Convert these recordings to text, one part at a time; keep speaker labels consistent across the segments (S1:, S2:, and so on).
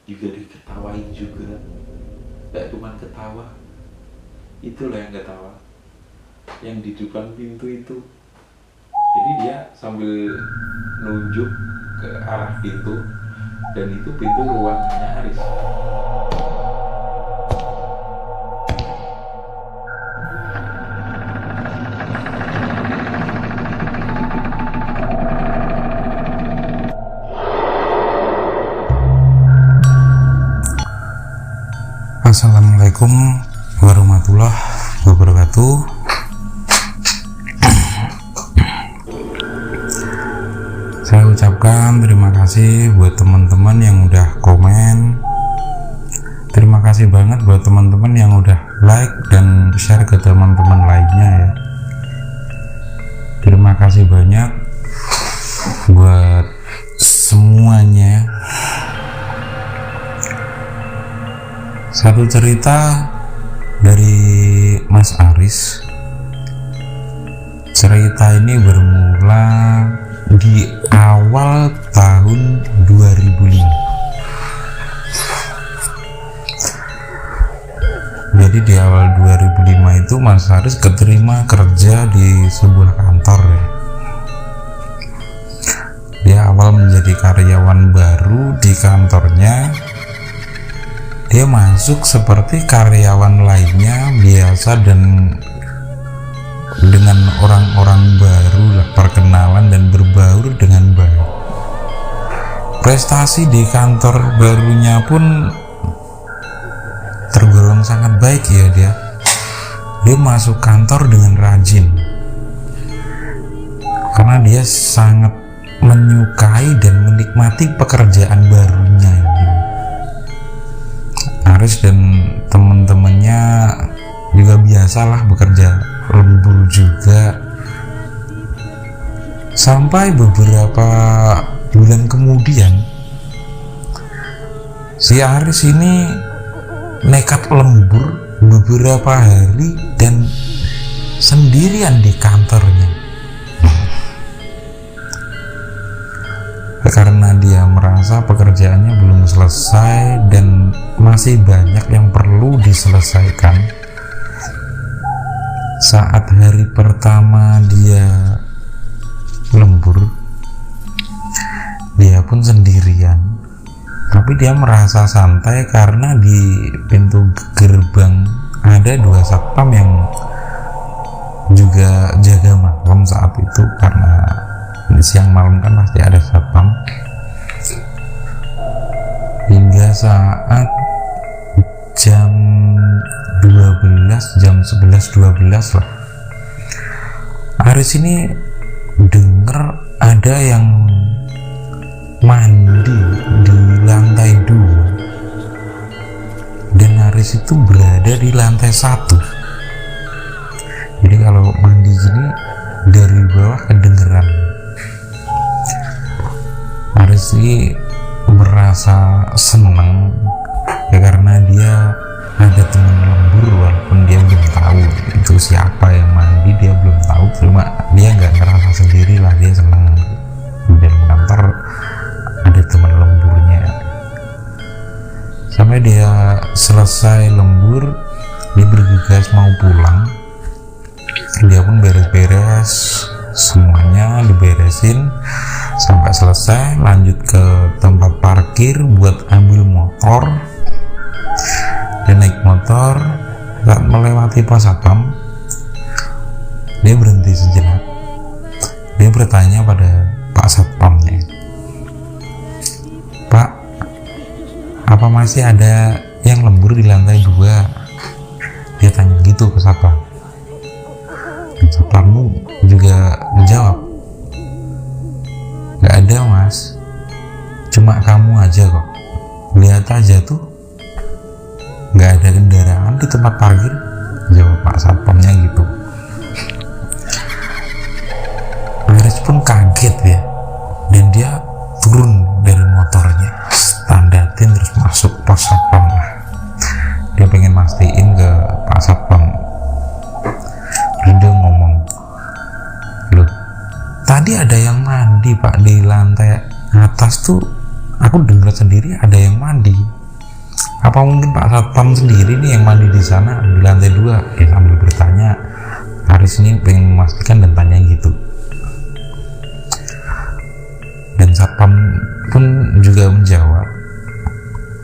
S1: juga diketawain juga. Gak cuma ketawa, itulah yang ketawa yang di depan pintu itu. Jadi dia sambil nunjuk ke arah pintu, dan itu pintu ruangannya Aris.
S2: Assalamualaikum warahmatullahi wabarakatuh. Saya ucapkan terima kasih buat teman-teman yang udah komen. Terima kasih banget buat teman-teman yang udah like dan share ke teman-teman lainnya ya. Terima kasih banyak buat semuanya. Satu cerita dari Mas Aris. Cerita ini bermula di awal tahun 2005. Jadi di awal 2005 itu Mas Aris keterima kerja di sebuah kantor ya. Dia awal menjadi karyawan baru di kantornya. Dia masuk seperti karyawan lainnya biasa dan dengan orang-orang baru lah, perkenalan dan berbaur dengan baik. Prestasi di kantor barunya pun tergolong sangat baik ya dia. Dia masuk kantor dengan rajin karena dia sangat menyukai dan menikmati pekerjaan barunya ini. Aris dan teman-temannya juga biasalah bekerja lembur juga. Sampai beberapa bulan kemudian si Aris ini nekat lembur beberapa hari dan sendirian di kantornya. Karena dia merasa pekerjaannya belum selesai dan masih banyak yang perlu diselesaikan. Saat hari pertama dia lembur, dia pun sendirian, tapi dia merasa santai karena di pintu gerbang ada dua satpam yang juga jaga malam saat itu, karena di siang malam kan pasti ada satpam. Hingga saat jam 11, jam 11-12 lah, Aris ini dengar ada yang mandi di lantai 2 dan Aris itu berada di lantai 1. Jadi kalau mandi gini dari bawah kedengeran. Aris ini merasa senang ya, karena dia ada teman lembur, walaupun dia belum tahu itu siapa yang mandi, dia belum tahu, cuma dia nggak ngerasa sendiri lah, dia senang di dalam kantor ada teman lemburnya. Sampai dia selesai lembur, dia bergegas mau pulang. Dia pun beres-beres, semuanya diberesin sampai selesai, lanjut ke tempat parkir buat ambil motor. Dia naik motor, saat melewati pos satpam, dia berhenti sejenak. Dia bertanya pada Pak Satpamnya, "Pak, apa masih ada yang lembur di lantai 2?" Dia tanya gitu ke satpam. Satpammu juga menjawab, "Gak ada mas, cuma kamu aja kok. Lihat aja tuh, gak ada kendaraan di tempat parkir," jawab Pak Satpamnya gitu. Aris pun kaget ya, dan dia turun dari motornya, standatin terus masuk pos satpam lah. Dia pengen mastiin ke Pak Satpam. Terus dia ngomong, "Loh, tadi ada yang mandi pak di lantai atas tuh, aku dengar sendiri ada yang mandi. Apa mungkin Pak Satpam sendiri nih yang mandi di sana di lantai 2? Sambil bertanya, Haris ini pengen memastikan dan tanya gitu. Dan Satpam pun juga menjawab,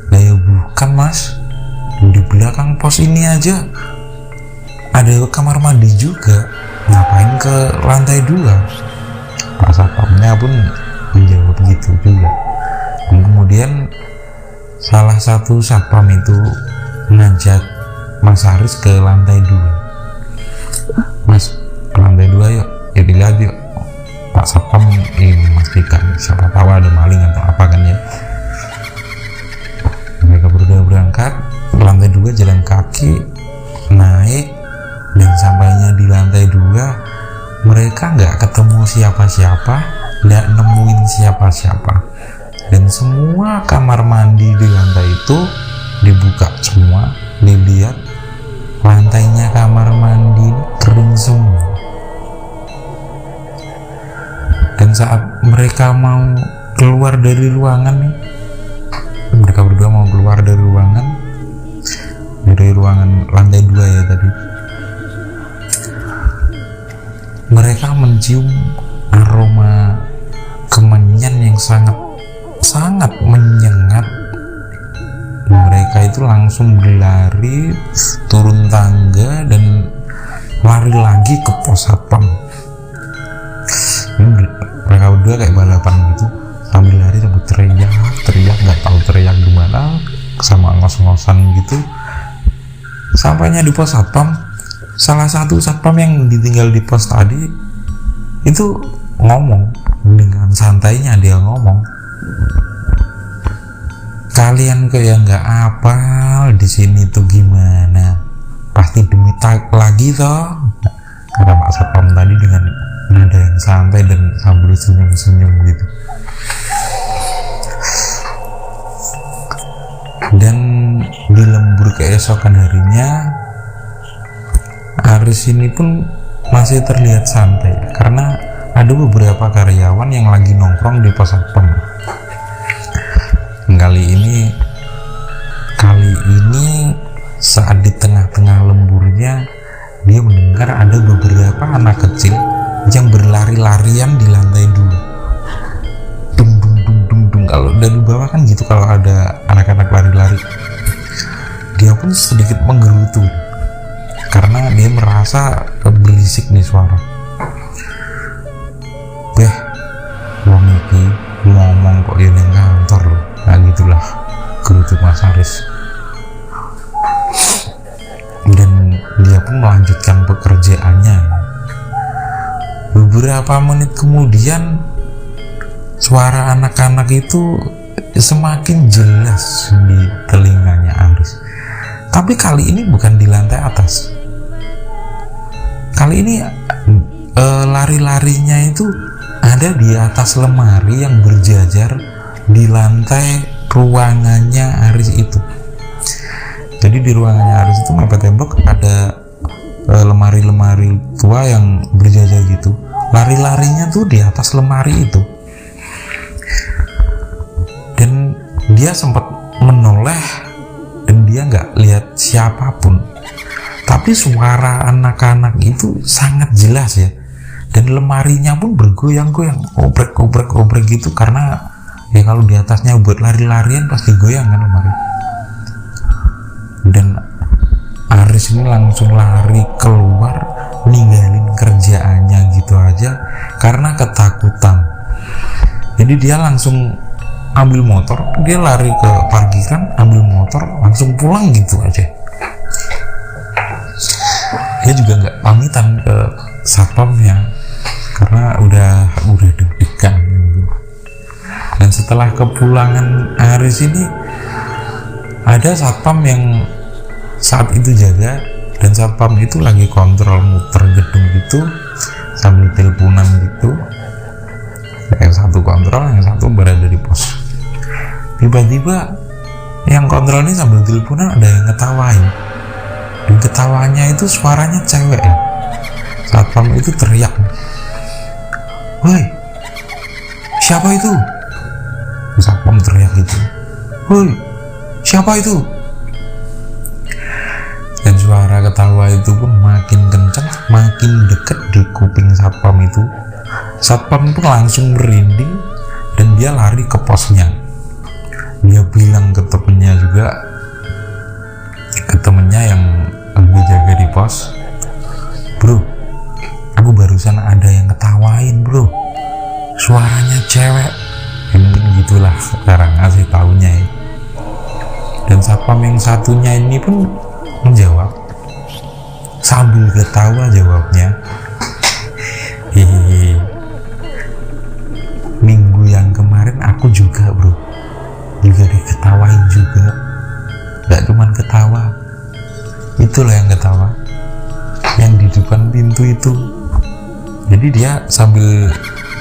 S2: "Lah ya bukan Mas, di belakang pos ini aja ada kamar mandi juga, ngapain ke lantai 2?" Pak Satpamnya pun menjawab gitu juga. Dan kemudian salah satu satpam itu mengajak Mas Haris ke lantai 2. "Mas, ke lantai 2 yuk, ya dilihat yuk." Pak Satpam ingin memastikan siapa tahu ada maling atau apa kan ya. Mereka berdua berangkat ke lantai 2 jalan kaki, naik, dan sampainya di lantai 2 mereka nggak ketemu siapa-siapa, nggak nemuin siapa-siapa, dan semua kamar mandi di lantai itu dibuka semua. Dilihat lantainya kamar mandi kering semua. Dan saat mereka mau keluar dari ruangan nih, mereka berdua mau keluar dari ruangan lantai 2 ya tadi, mereka mencium aroma kemenyan yang sangat menyengat. Mereka itu langsung berlari turun tangga dan lari lagi ke pos satpam. Mereka berdua kayak balapan gitu, sambil lari sambil teriak nggak tahu teriak gimana, sama ngos-ngosan gitu. Sampainya di pos satpam, salah satu satpam yang ditinggal di pos tadi itu ngomong dengan santainya, dia ngomong, "Kalian kayak nggak apal di sini tuh gimana? Pasti demi tak lagi toh?" Kata Pak Satpam tadi dengan nada yang santai dan sambil senyum-senyum gitu. Dan di lembur keesokan harinya, Haris ini pun masih terlihat santai karena ada beberapa karyawan yang lagi nongkrong di pos satpam. Kali ini saat di tengah-tengah lemburnya, dia mendengar ada beberapa anak kecil yang berlari-larian di lantai 2. Dung dung dung dung dung. Kalau dari bawah kan gitu, kalau ada anak-anak lari-lari, dia pun sedikit menggerutu karena dia merasa berisik nih suara. "Beh, wong iki ngomong kok ya ning kantor loh." Nah gitulah gerutu Mas Haris. Dan dia pun melanjutkan pekerjaannya. Beberapa menit kemudian, suara anak-anak itu semakin jelas di telinganya Haris. Tapi kali ini bukan di lantai atas. Kali ini lari-larinya itu ada di atas lemari yang berjajar di lantai ruangannya Haris itu. Jadi di ruangannya Haris itu mepet tembok ada lemari-lemari tua yang berjajar gitu. Lari-larinya tuh di atas lemari itu. Dan dia sempat menoleh dan dia nggak lihat siapapun. Tapi suara anak-anak itu sangat jelas ya. Dan lemarinya pun bergoyang-goyang, obrek gitu, karena ya kalau di atasnya buat lari-larian pasti goyang kan lemari. Dan Haris ini langsung lari keluar, ninggalin kerjaannya gitu aja karena ketakutan. Jadi dia langsung ambil motor, dia lari ke parkiran, ambil motor, langsung pulang gitu aja. Dia juga nggak pamitan ke satpamnya karena udah deg-degan gitu. Dan setelah kepulangan Haris ini, ada satpam yang saat itu jaga, dan satpam itu lagi kontrol muter gedung gitu sambil teleponan gitu. Yang satu kontrol, yang satu berada di pos. Tiba-tiba yang kontrol ini sambil teleponan ada yang ngetawain, dan ketawanya itu suaranya cewek ya. Satpam itu teriak, "Woi, siapa itu? Satpam teriak gitu, "Woi, siapa itu?" Dan suara ketawa itu pun makin kencang, makin deket di kuping satpam itu. Satpam pun langsung merinding dan dia lari ke posnya. Dia bilang ke temennya juga, ke temennya yang lagi jaga di pos, "Bro, aku barusan ada yang ketawain bro, suaranya cewek." Ya, mungkin gitulah sekarang ngasih taunya ya. Dan satpam yang satunya ini pun menjawab sambil ketawa, jawabnya, "Hehehe, minggu yang kemarin aku juga bro, juga diketawain juga. Gak cuman ketawa, itulah yang ketawa, yang di depan pintu itu." Jadi dia sambil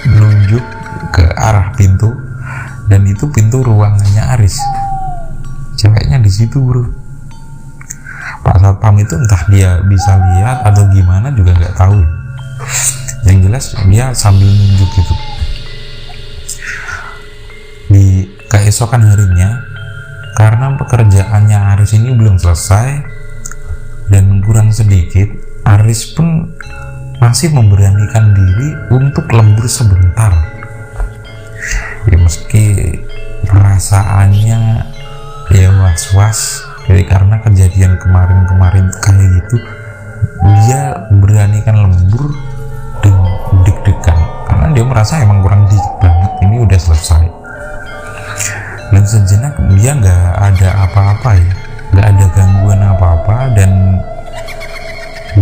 S2: menunjuk ke arah pintu, dan itu pintu ruangannya Aris. Ceweknya di situ bro. Pak Satpam itu entah dia bisa lihat atau gimana juga nggak tahu. Yang jelas dia sambil nunjuk gitu. Di keesokan harinya, karena pekerjaannya Aris ini belum selesai dan kurang sedikit, Aris pun masih memberanikan diri untuk lembur sebentar. Ya meski perasaannya ya was-was, jadi karena kejadian kemarin kayak gitu, dia beranikan lembur dan deg-degan karena dia merasa emang kurang dikit banget, ini udah selesai. Dan sejenak dia nggak ada apa-apa ya, nggak ada gangguan apa-apa, dan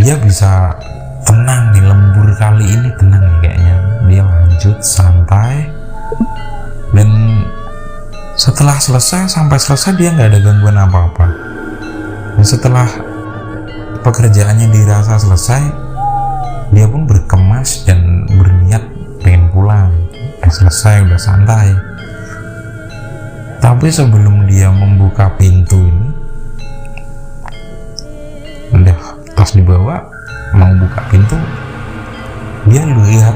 S2: dia bisa tenang nih, lembur kali ini tenang nih kayaknya. Dia lanjut santai, dan setelah selesai, sampai selesai dia nggak ada gangguan apa-apa. Dan setelah pekerjaannya dirasa selesai, dia pun berkemas dan berniat pengen pulang. Selesai, udah santai. Tapi sebelum dia membuka pintu ini, udah pas dibawa mau buka pintu, dia lihat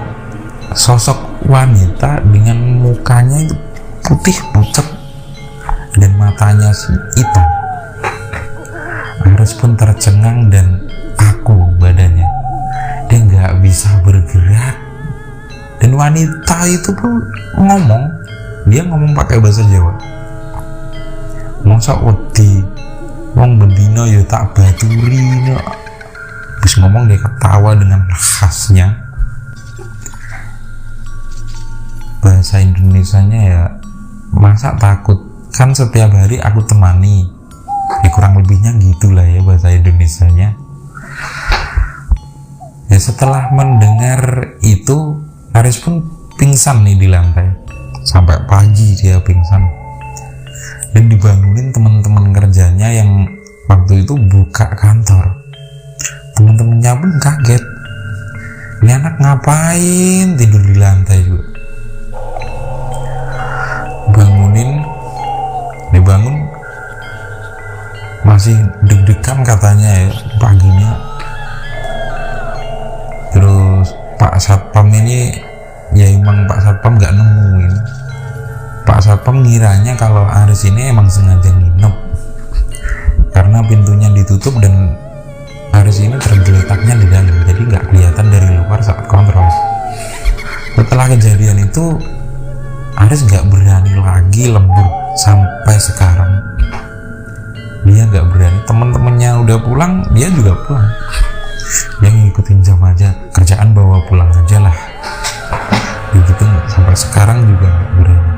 S2: sosok wanita dengan mukanya itu putih pucat dan matanya hitam. Aris pun tercengang dan kaku badannya, dia nggak bisa bergerak. Dan wanita itu pun dia ngomong pakai bahasa Jawa, "Masa wedi wong bendino ya tak baturi." Habis ngomong dia ketawa dengan khasnya. Bahasa Indonesianya ya, "Masa takut, kan setiap hari aku temani." Ya kurang lebihnya gitulah ya bahasa Indonesianya. Ya setelah mendengar itu, Aris pun pingsan nih di lantai. Sampai pagi dia pingsan. Dan dibangunin teman-teman kerjanya yang waktu itu buka kantor. Teman-temannya pun kaget. Ini anak ngapain tidur di lantai juga? Dibangun masih deg-degan katanya ya paginya. Terus Pak Satpam ini ya emang Pak Satpam nggak nemuin. Pak Satpam ngiranya kalau Aris ini emang sengaja nginep karena pintunya ditutup dan Aris ini tergeletaknya di dalam, jadi nggak kelihatan dari luar saat kontrol. Setelah kejadian itu, Aris nggak berani lagi lembur sampai sekarang. Dia nggak berani. Teman-temannya udah pulang, dia juga pulang. Dia ngikutin jam aja, kerjaan bawa pulang aja lah. Begitu sampai sekarang juga nggak berani.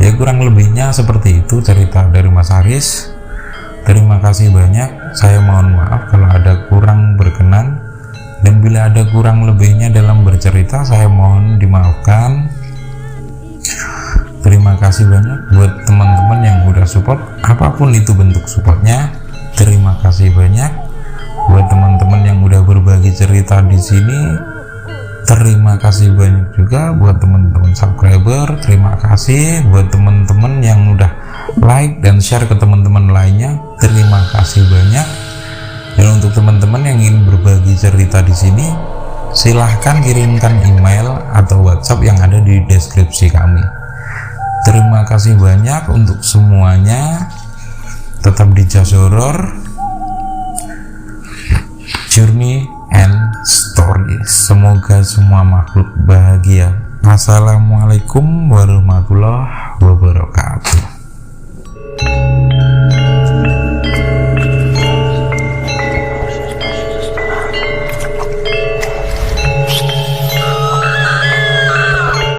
S2: Ya kurang lebihnya seperti itu cerita dari Mas Aris. Terima kasih banyak. Saya mohon maaf kalau ada kurang berkenan, dan bila ada kurang lebihnya dalam bercerita, saya mohon dimaafkan. Terima kasih banyak buat teman-teman yang udah support, apapun itu bentuk supportnya. Terima kasih banyak buat teman-teman yang udah berbagi cerita di sini. Terima kasih banyak juga buat teman-teman subscriber. Terima kasih buat teman-teman yang udah like dan share ke teman-teman lainnya. Terima kasih banyak. Dan untuk teman-teman yang ingin berbagi cerita di sini, silahkan kirimkan email atau WhatsApp yang ada di deskripsi kami. Terima kasih banyak untuk semuanya. Tetap di Jazz Horror Journey and Story. Semoga semua makhluk bahagia. Assalamualaikum warahmatullahi